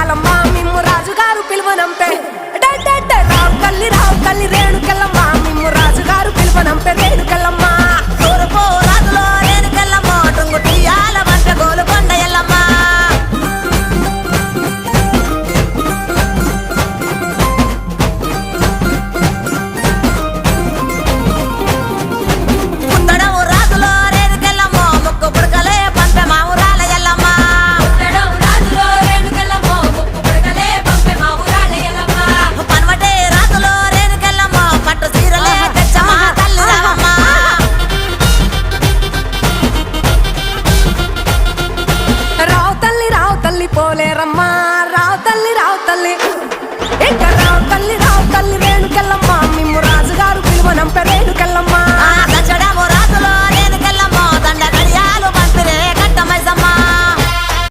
తుయ్యాలమ్మ మిమ్ము రాజుగారు పిలువనంపే రావు తల్లి రేణుకెళ్ళమ్మ మిమ్ము రాజుగారు పిలువనంపే రేణుకెళ్ళమ్మ తూర్పు రాజులో రేణుకెళ్ళమ్మ టుంగు తుయ్యాల వంట గోలుకొండ ఎల్లమ్మ పుత్తడము రాజులో రేణుకెళ్ళమ్మ ముక్కు పుడకలే పంపె మా ఊరాల ఎల్లమ్మ పనవటే రాజులో రేణుకెళ్ళమ్మ పట్టు చీరలే తెచ్చమ్మ తల్లి రావమ్మ రావు తల్లి పోలేరమ్మ రావు తల్లి ఇంకా రావు తల్లి రేణుకెళ్ళమ్మ మిమ్ము రాజుగారు పిలువనంపే రేణుకెళ్ళమ్మ